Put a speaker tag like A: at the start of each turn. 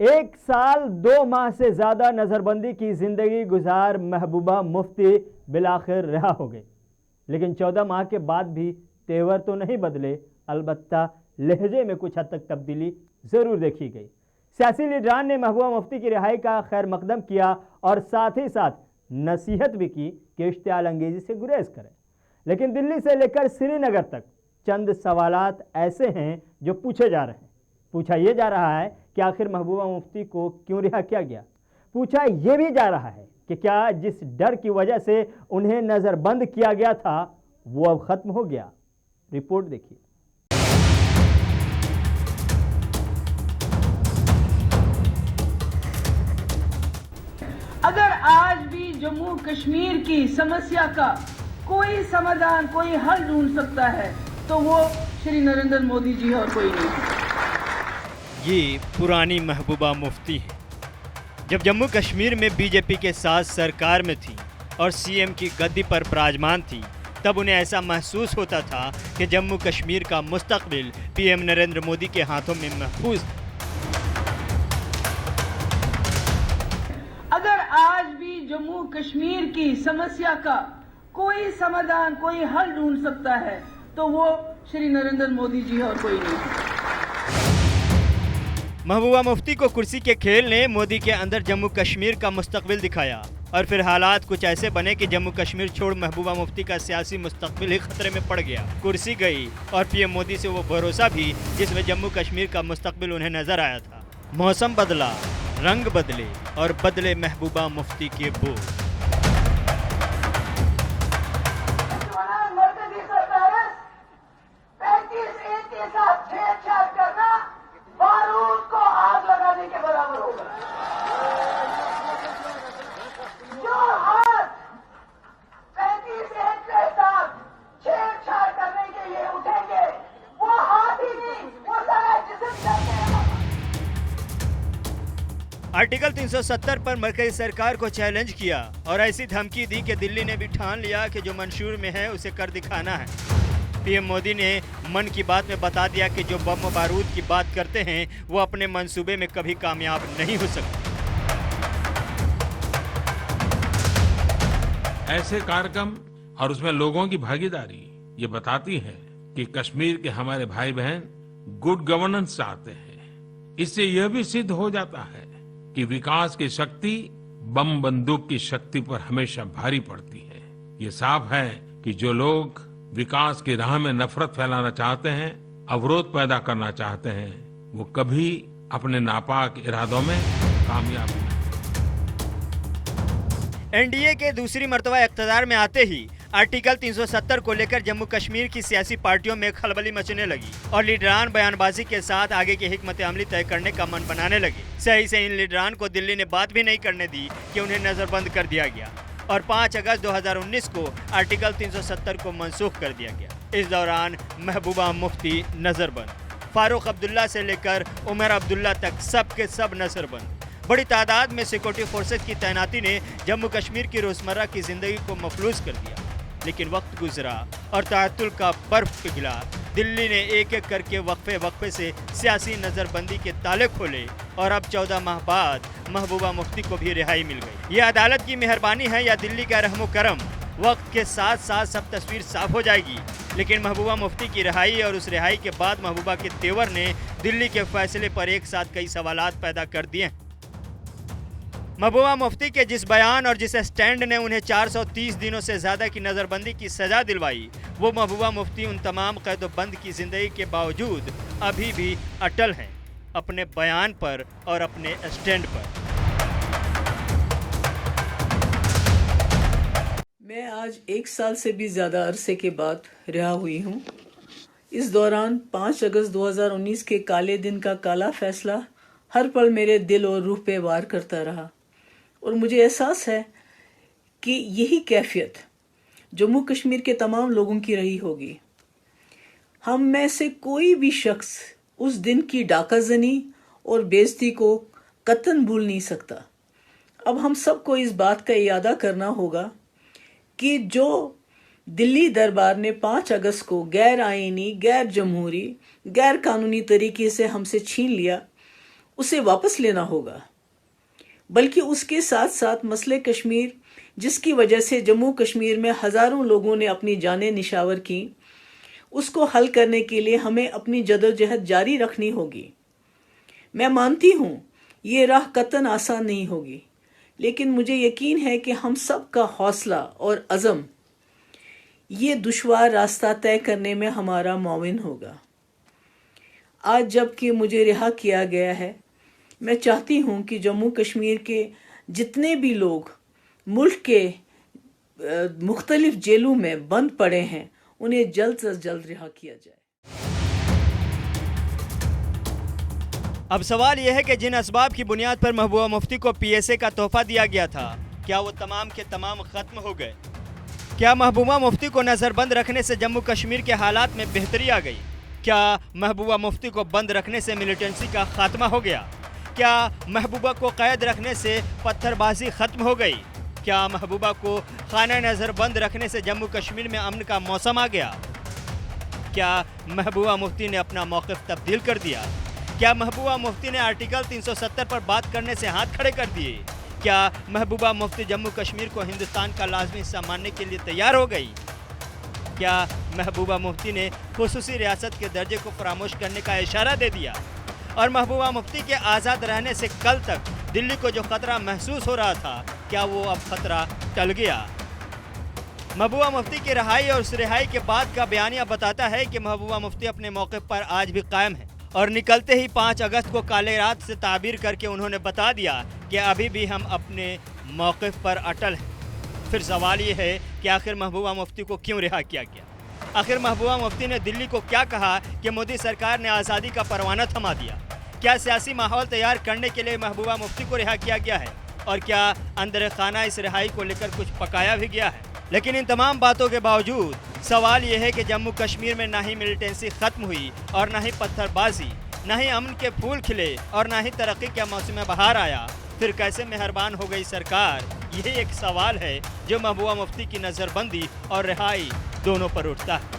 A: एक साल 2 माह से ज़्यादा नज़रबंदी की ज़िंदगी गुजार महबूबा मुफ्ती बिलाखिर रिहा हो गई, लेकिन 14 माह के बाद भी तेवर तो नहीं बदले, अलबत्ता लहजे में कुछ हद तक तब्दीली ज़रूर देखी गई। सियासी लीडरान ने महबूबा मुफ्ती की रिहाई का खैर मकदम किया और साथ ही साथ नसीहत भी की कि इश्तियाल अंगेज़ी से गुरेज करें, लेकिन दिल्ली से लेकर श्रीनगर तक चंद सवालात ऐसे हैं जो पूछे जा रहे हैं। पूछा यह जा रहा है कि आखिर महबूबा मुफ्ती को क्यों रिहा किया गया। पूछा यह भी जा रहा है कि क्या जिस डर की वजह से उन्हें नज़रबंद किया गया था वो अब ख़त्म हो गया। रिपोर्ट देखिए।
B: अगर आज भी जम्मू कश्मीर की समस्या का कोई समाधान, कोई हल ढूंढ सकता है तो वो श्री नरेंद्र मोदी जी और कोई नहीं।
A: ये पुरानी महबूबा मुफ्ती है। जब जम्मू कश्मीर में बीजेपी के साथ सरकार में थी और सीएम की गद्दी पर विराजमान थी, तब उन्हें ऐसा महसूस होता था कि जम्मू कश्मीर का मुस्तकबिल पीएम नरेंद्र मोदी के हाथों में महफूज है।
B: अगर आज भी जम्मू कश्मीर की समस्या का कोई समाधान, कोई हल ढूंढ सकता है तो वो श्री नरेंद्र मोदी जी और कोई नहीं।
A: महबूबा मुफ्ती को कुर्सी के खेल ने मोदी के अंदर जम्मू कश्मीर का मुस्तकबिल दिखाया और फिर हालात कुछ ऐसे बने कि जम्मू कश्मीर छोड़ महबूबा मुफ्ती का सियासी मुस्तकबिल ही खतरे में पड़ गया। कुर्सी गई और पीएम मोदी से वो भरोसा भी जिसमें जम्मू कश्मीर का मुस्तकबिल उन्हें नजर आया था। मौसम बदला, रंग बदले और बदले महबूबा मुफ्ती के बोल। आर्टिकल 370 पर मरकजी सरकार को चैलेंज किया और ऐसी धमकी दी कि दिल्ली ने भी ठान लिया कि जो मंशूर में है उसे कर दिखाना है। पीएम मोदी ने मन की बात में बता दिया कि जो बम बारूद की बात करते हैं वो अपने मंसूबे में कभी कामयाब नहीं हो सकते।
C: ऐसे कार्यक्रम और उसमें लोगों की भागीदारी ये बताती है कि कश्मीर के हमारे भाई बहन गुड गवर्नेंस चाहते हैं। इससे यह भी सिद्ध हो जाता है कि विकास की शक्ति बम बंदूक की शक्ति पर हमेशा भारी पड़ती है। ये साफ है कि जो लोग विकास की राह में नफरत फैलाना चाहते हैं, अवरोध पैदा करना चाहते हैं, वो कभी अपने नापाक इरादों में कामयाब नहीं।
A: एनडीए के दूसरी मर्तबा इख्तियार में आते ही आर्टिकल 370 को लेकर जम्मू कश्मीर की सियासी पार्टियों में खलबली मचने लगी और लीडरान बयानबाजी के साथ आगे की हिकमत अमली तय करने का मन बनाने लगे। सही से इन लीडरान को दिल्ली ने बात भी नहीं करने दी कि उन्हें नजरबंद कर दिया गया और 5 अगस्त 2019 को आर्टिकल 370 को मनसूख कर दिया गया। इस दौरान महबूबा मुफ्ती नजरबंद, फारूक अब्दुल्ला से लेकर उमर अब्दुल्ला तक सबके सब नजरबंद। बड़ी तादाद में सिक्योरिटी फोर्सेस की तैनाती ने जम्मू कश्मीर की रोजमर्रा की जिंदगी को मफलूज कर दिया। लेकिन वक्त गुजरा और तातुल का बर्फ पिघला। दिल्ली ने एक एक करके वक्फे से सियासी नज़रबंदी के ताले खोले और अब 14 माह बाद महबूबा मुफ्ती को भी रिहाई मिल गई। ये अदालत की मेहरबानी है या दिल्ली का रहमो करम? वक्त के साथ साथ सब तस्वीर साफ हो जाएगी। लेकिन महबूबा मुफ्ती की रिहाई और उस रिहाई के बाद महबूबा के तेवर ने दिल्ली के फैसले पर एक साथ कई सवालात पैदा कर दिए। महबूबा मुफ्ती के जिस बयान और जिस स्टैंड ने उन्हें 430 दिनों से ज़्यादा की नज़रबंदी की सज़ा दिलवाई, वो महबूबा मुफ्ती उन तमाम कैद-ओ-बंद की ज़िंदगी के बावजूद अभी भी अटल हैं अपने बयान पर और अपने स्टैंड पर।
D: मैं आज 1 साल से भी ज़्यादा अरसे के बाद रिहा हुई हूँ। इस दौरान 5 अगस्त 2019 के काले दिन का काला फैसला हर पल मेरे दिल और रूह पे वार करता रहा और मुझे एहसास है कि यही कैफियत जम्मू कश्मीर के तमाम लोगों की रही होगी। हम में से कोई भी शख्स उस दिन की डाकाजनी और बेइज्जती को कतई भूल नहीं सकता। अब हम सबको इस बात का इरादा करना होगा कि जो दिल्ली दरबार ने 5 अगस्त को गैर आईनी, गैर जमहूरी, गैर कानूनी तरीके से हमसे छीन लिया, उसे वापस लेना होगा, बल्कि उसके साथ साथ मसले कश्मीर, जिसकी वजह से जम्मू कश्मीर में हजारों लोगों ने अपनी जानें निशावर की, उसको हल करने के लिए हमें अपनी जदोजहद जारी रखनी होगी। मैं मानती हूँ ये राह कतन आसान नहीं होगी, लेकिन मुझे यकीन है कि हम सब का हौसला और अज़म ये दुश्वार रास्ता तय करने में हमारा मुआविन होगा। आज जबकि मुझे रिहा किया गया है, मैं चाहती हूँ कि जम्मू कश्मीर के जितने भी लोग मुल्क के मुख्तलिफ जेलों में बंद पड़े हैं, उन्हें जल्द से जल्द रिहा किया जाए।
A: अब सवाल यह है कि जिन असबाब की बुनियाद पर महबूबा मुफ्ती को PSA का तोहफा दिया गया था, क्या वो तमाम के तमाम ख़त्म हो गए? क्या महबूबा मुफ्ती को नज़रबंद रखने से जम्मू कश्मीर के हालात में बेहतरी आ गई? क्या महबूबा मुफ्ती को बंद रखने से मिलिटेंसी का खात्मा हो गया? क्या महबूबा को कैद रखने से पत्थरबाजी ख़त्म हो गई? क्या महबूबा को खाना नज़रबंद रखने से जम्मू कश्मीर में अमन का मौसम आ गया? क्या महबूबा मुफ्ती ने अपना मौक़िफ़ तब्दील कर दिया? क्या महबूबा मुफ्ती ने आर्टिकल 370 पर बात करने से हाथ खड़े कर दिए? क्या महबूबा मुफ्ती जम्मू कश्मीर को हिंदुस्तान का लाजमी हिस्सा मानने के लिए तैयार हो गई? क्या महबूबा मुफ्ती ने खुसूसी रियासत के दर्जे को फरामोश करने का इशारा दे दिया? और महबूबा मुफ्ती के आज़ाद रहने से कल तक दिल्ली को जो ख़तरा महसूस हो रहा था, क्या वो अब ख़तरा टल गया? महबूबा मुफ्ती की रिहाई और उस रिहाई के बाद का बयानिया बताता है कि महबूबा मुफ्ती अपने मौक़िफ़ पर आज भी कायम है और निकलते ही 5 अगस्त को काले रात से ताबीर करके उन्होंने बता दिया कि अभी भी हम अपने मौक़िफ़ पर अटल हैं। फिर सवाल ये है कि आखिर महबूबा मुफ्ती को क्यों रिहा किया गया? आखिर महबूबा मुफ्ती ने दिल्ली को क्या कहा कि मोदी सरकार ने आज़ादी का परवाना थमा दिया? क्या सियासी माहौल तैयार करने के लिए महबूबा मुफ्ती को रिहा किया गया है? और क्या अंदर खाना इस रिहाई को लेकर कुछ पकाया भी गया है? लेकिन इन तमाम बातों के बावजूद सवाल यह है कि जम्मू कश्मीर में ना ही मिलिटेंसी ख़त्म हुई और ना ही पत्थरबाजी, ना ही अमन के फूल खिले और ना ही तरक्की का मौसम बहार आया। फिर कैसे मेहरबान हो गई सरकार? यही एक सवाल है जो महबूबा मुफ्ती की नज़रबंदी और रिहाई दोनों पर उठता है।